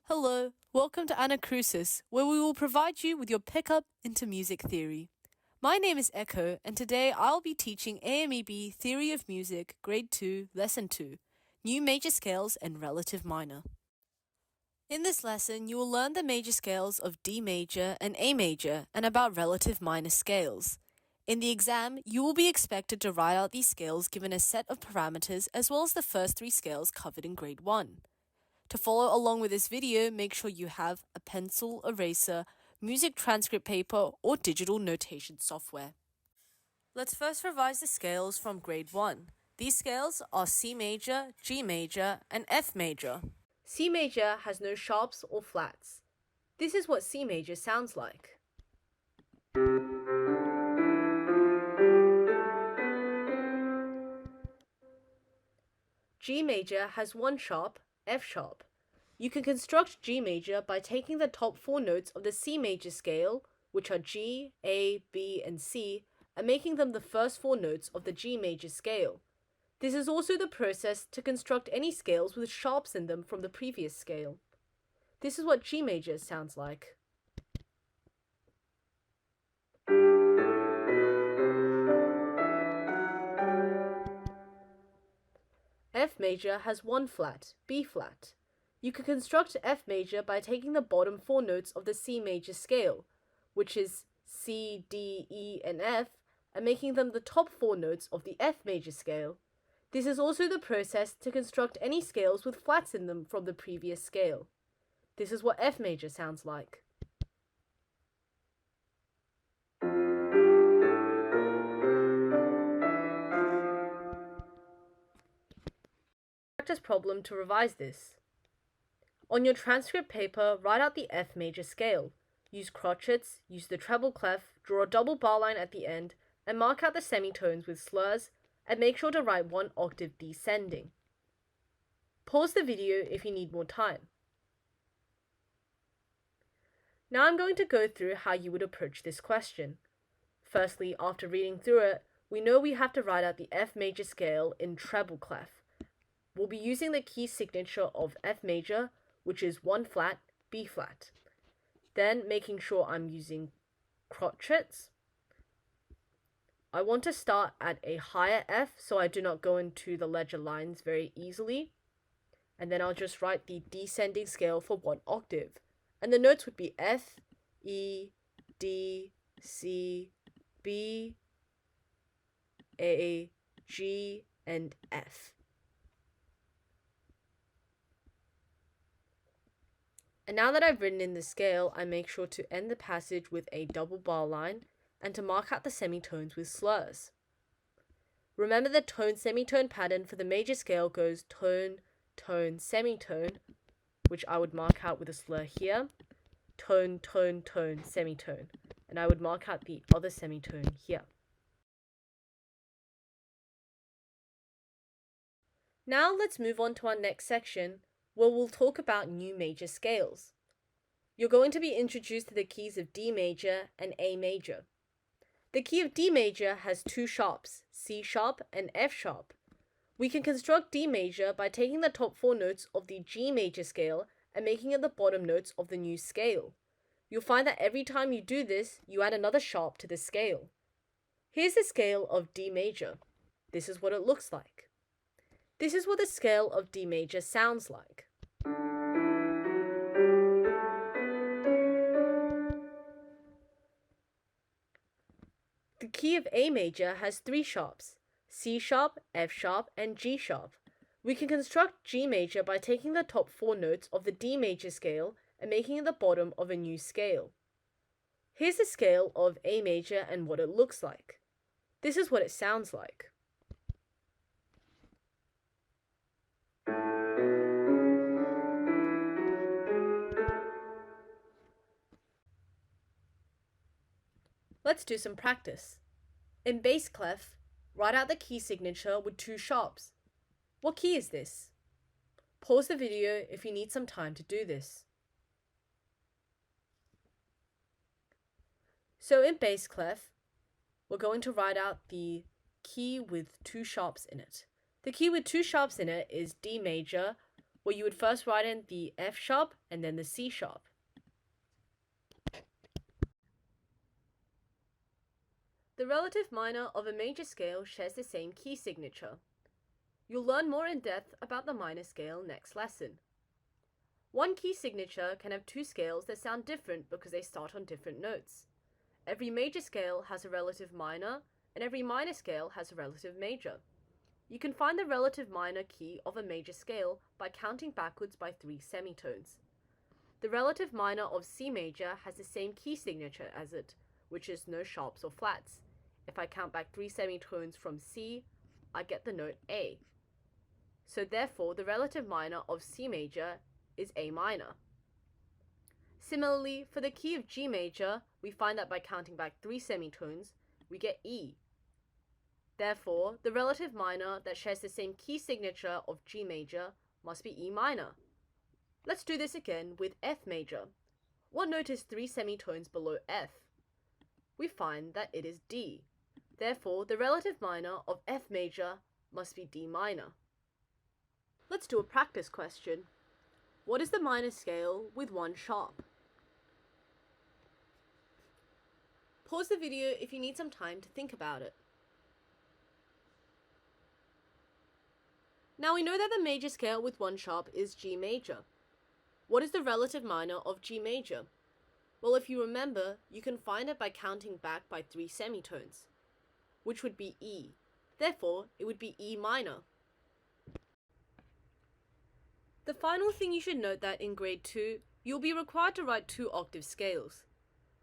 Hello, welcome to Anacrusis, where we will provide you with your pickup into music theory. My name is Echo, and today I'll be teaching AMEB Theory of Music, Grade 2, Lesson 2, New Major Scales and Relative Minor. In this lesson, you will learn the major scales of D major and A major and about relative minor scales. In the exam, you will be expected to write out these scales given a set of parameters as well as the first three scales covered in Grade 1. To follow along with this video, make sure you have a pencil, eraser, music transcript paper, or digital notation software. Let's first revise the scales from Grade 1. These scales are C major, G major, and F major. C major has no sharps or flats. This is what C major sounds like. G major has one sharp, F sharp. You can construct G major by taking the top four notes of the C major scale, which are G, A, B, and C, and making them the first four notes of the G major scale. This is also the process to construct any scales with sharps in them from the previous scale. This is what G major sounds like. F major has one flat, B flat. You can construct F major by taking the bottom four notes of the C major scale, which is C, D, E, and F, and making them the top four notes of the F major scale. This is also the process to construct any scales with flats in them from the previous scale. This is what F major sounds like. Practice problem to revise this. On your transcript paper, write out the F major scale. Use crotchets, use the treble clef, draw a double bar line at the end, and mark out the semitones with slurs, and make sure to write one octave descending. Pause the video if you need more time. Now I'm going to go through how you would approach this question. Firstly, after reading through it, we know we have to write out the F major scale in treble clef. We'll be using the key signature of F major, which is one flat, B flat. Then making sure I'm using crotchets. I want to start at a higher F so I do not go into the ledger lines very easily. And then I'll just write the descending scale for one octave. And the notes would be F, E, D, C, B, A, G, and F. And now that I've written in the scale, I make sure to end the passage with a double bar line and to mark out the semitones with slurs. Remember the tone-semitone pattern for the major scale goes tone, tone, semitone, which I would mark out with a slur here, tone, tone, tone, semitone, and I would mark out the other semitone here. Now let's move on to our next section, where we'll talk about new major scales. You're going to be introduced to the keys of D major and A major. The key of D major has two sharps, C sharp and F sharp. We can construct D major by taking the top four notes of the G major scale and making it the bottom notes of the new scale. You'll find that every time you do this, you add another sharp to the scale. Here's the scale of D major. This is what it looks like. This is what the scale of D major sounds like. The key of A major has three sharps, C sharp, F sharp, and G sharp. We can construct G major by taking the top four notes of the D major scale and making it the bottom of a new scale. Here's the scale of A major and what it looks like. This is what it sounds like. Let's do some practice. In bass clef, write out the key signature with two sharps. What key is this? Pause the video if you need some time to do this. So in bass clef, we're going to write out the key with two sharps in it. The key with two sharps in it is D major where you would first write in the F sharp and then the C sharp. The relative minor of a major scale shares the same key signature. You'll learn more in depth about the minor scale next lesson. One key signature can have two scales that sound different because they start on different notes. Every major scale has a relative minor, and every minor scale has a relative major. You can find the relative minor key of a major scale by counting backwards by 3 semitones. The relative minor of C major has the same key signature as it, which is no sharps or flats. If I count back 3 semitones from C, I get the note A. So therefore, the relative minor of C major is A minor. Similarly, for the key of G major, we find that by counting back 3 semitones, we get E. Therefore, the relative minor that shares the same key signature of G major must be E minor. Let's do this again with F major. What note is 3 semitones below F? We find that it is D. Therefore, the relative minor of F major must be D minor. Let's do a practice question. What is the minor scale with 1 sharp? Pause the video if you need some time to think about it. Now we know that the major scale with 1 sharp is G major. What is the relative minor of G major? Well, if you remember, you can find it by counting back by 3 semitones, which would be E. Therefore, it would be E minor. The final thing you should note that in grade 2, you'll be required to write 2 octave scales.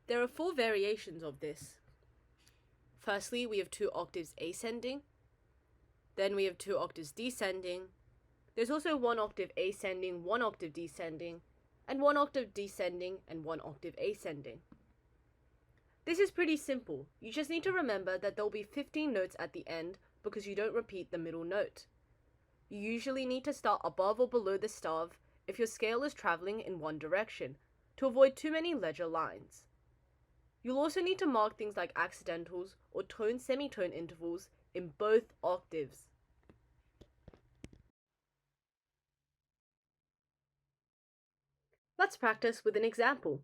There are 4 variations of this. Firstly, we have 2 octaves ascending. Then we have 2 octaves descending. There's also 1 octave ascending, 1 octave descending, and 1 octave descending and 1 octave ascending. This is pretty simple. You just need to remember that there'll be 15 notes at the end because you don't repeat the middle note. You usually need to start above or below the stav if your scale is traveling in one direction to avoid too many ledger lines. You'll also need to mark things like accidentals or tone-semitone intervals in both octaves. Let's practice with an example.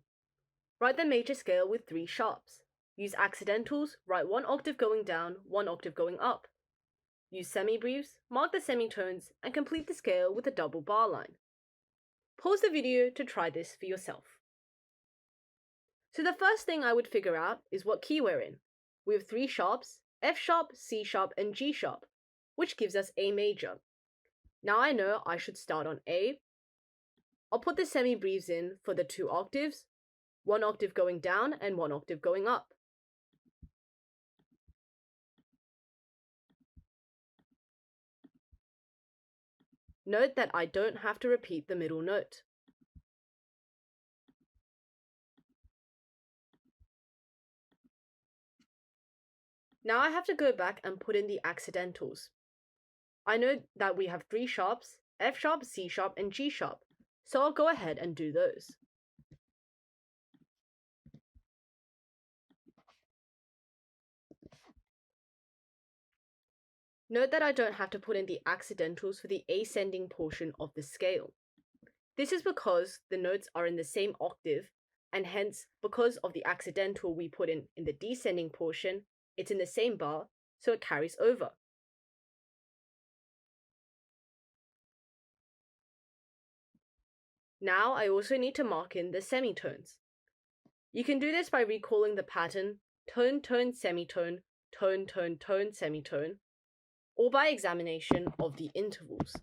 Write the major scale with 3 sharps. Use accidentals, write 1 octave going down, 1 octave going up. Use semi-breves, mark the semitones, and complete the scale with a double bar line. Pause the video to try this for yourself. So the first thing I would figure out is what key we're in. We have 3 sharps, F sharp, C sharp, and G sharp, which gives us A major. Now I know I should start on A. I'll put the semi-breves in for the 2 octaves, 1 octave going down and 1 octave going up. Note that I don't have to repeat the middle note. Now I have to go back and put in the accidentals. I know that we have 3 sharps, F sharp, C sharp, and G sharp, so I'll go ahead and do those. Note that I don't have to put in the accidentals for the ascending portion of the scale. This is because the notes are in the same octave, and hence, because of the accidental we put in the descending portion, it's in the same bar, so it carries over. Now I also need to mark in the semitones. You can do this by recalling the pattern tone, tone, semitone, tone, tone, tone, semitone, or by examination of the intervals.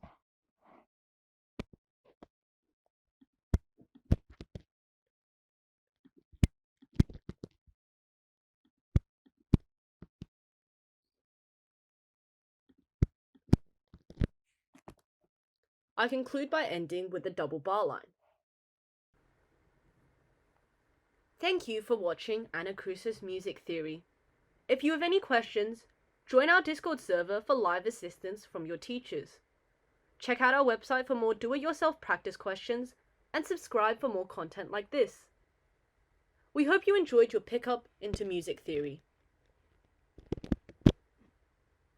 I conclude by ending with a double bar line. Thank you for watching Anacrusis Music Theory. If you have any questions, join our Discord server for live assistance from your teachers. Check out our website for more do-it-yourself practice questions and subscribe for more content like this. We hope you enjoyed your pickup into music theory.